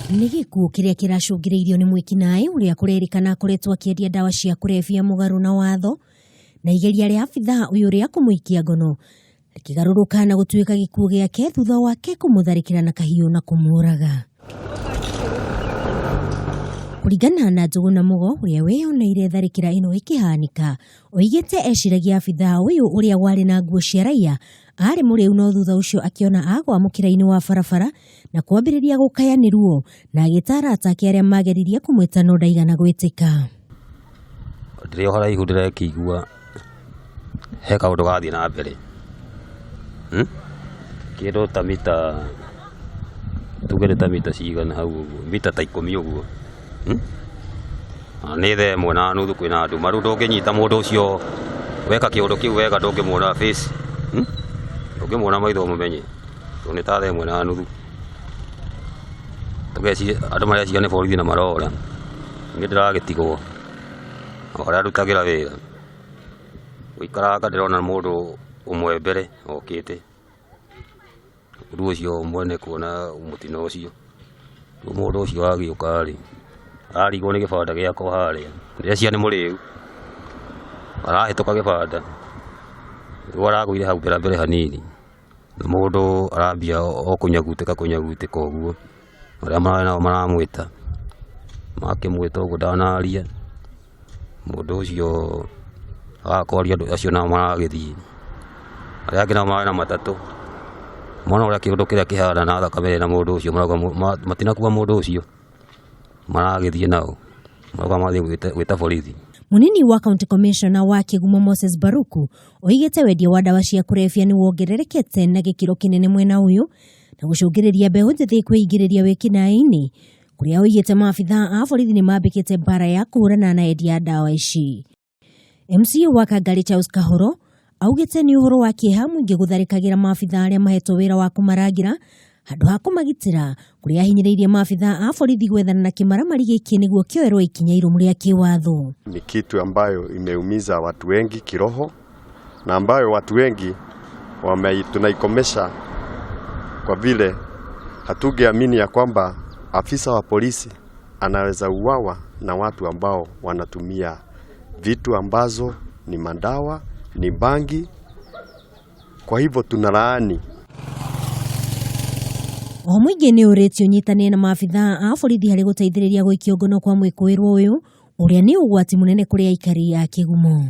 Nĩ gĩkuũ kĩrĩa kĩracũngĩrĩirio nĩ mwĩkinaĩ ũrĩa kũrerĩkana akoretwo akĩendia ndawa cia kurebia mũgarũ na watho, na igeria rĩa abithaa ũyũ rĩa kũmũikia ngono rĩkĩgarũrũka na gũtuĩka gĩkuũ gĩake thutha wake kũmũtharĩkĩra na kahiũ na kũmũraga. Kuringana na Njũgũna Mũgo ũrĩa weyoneire tharĩkĩra ĩno ĩkĩhanĩka, oigĩte eciragia abithaa ũyũ ũrĩa warĩ na nguo cia raia arĩ mũrĩu, no thutha ũcio akĩona agwa mũkĩra-inĩ wa barabara na kwambĩrĩria gũkayanĩruo, na agĩtara atake arĩa mageririe kũmwĩta no ndaigana gwĩtĩka. Ndĩrĩ o haraihu ndĩrekĩigua he kaũndũ gathiĩ na mbere, kĩndũ ta mita tuge nĩ ta mita cigana hau ũguo, mita ta 10 ũguo, nĩ thaa 1:30 kwĩna andũ maru. Ndũngĩnyita mũndũ ũcio weka kĩũndũ kĩu wega, ndũngĩmuona face, ndũngĩmuona maitho ũmumenye, tondũ nĩ ta thaa 1:30. Tũgeciria andũ mareciria nĩ borithi na marora, niĩ ndĩragĩtigwo harĩa ndutagĩra wĩra. Gũikaranga ndĩrona mũndũ ũmwe mbere okĩte, ũndũ ũcio mwene kuona mũtino ũcio. Mũndũ ũcio agĩũka-rĩ, arigwo nĩ gĩbanda gĩakwa harĩa, ndĩreciria nĩ mũrĩu arahĩtũka gĩbanda, rĩu aragũire hau mbere hanini, na mũndũ arambia o kũnyagutĩka ũguo, arĩa mararĩ nao maramwĩta, makĩmwĩta ũguo ndanaria. Mũndũ ũcio agakwaria andũ acio nao maragĩthiĩ, arĩa angĩ nao mararĩ na matatũ, mona ũrĩa kĩũndũ kĩrĩa kĩhana na thakame na mũndũ ũcio, marauga matinakua mũndũ ũcio, maragĩthiĩ nao, marauga mathiĩ gwĩta borithi. Munini wa County Commissioner wa Kigumo Moses Mbaruku oigĩte wendia wa ndawa cia kurebia nĩ wongererekete na gĩkĩro kĩnene mwena ũyũ, na gũcũngĩrĩria mbeũ njĩthĩ kwĩingĩrĩria wĩkinaĩ-inĩ, kũrĩa oigĩte maabithaa a borithi nĩ mambĩkĩte mbara ya kũhũrana na endia ndawa ici. MCA wa Kangari Charles Kahoro augĩte nĩ ũhoro wa kĩeha mũingĩ gũtharĩkagĩra maabithaa arĩa mahetwo wĩra wa kũmarangĩra handũ ha kũmagitĩra, kũrĩa ahinyĩrĩirie maabithaa a borithi gwethana na kimaramari gĩkĩ nĩguo kĩoerwo ikinya iromu rĩa kĩwatho. Ni kitu ambayo imeumiza watu wengi kiroho, na ambayo watu wengi tunaikomesha kwa vile hatungeamini ya kwamba afisa wa polisi anaweza uawa na watu ambao wanatumia vitu ambazo ni madawa, ni bangi. Kwa hivyo tunalaani. O mũingĩ nĩ ũrĩtio nyitanĩre na maabithaa a borithi harĩ gũteithĩrĩria gũikio ngono kwa mwikuirwo ũyũ ũrĩa nĩ ũgwati mũnene kũrĩ aikari a Kigumo.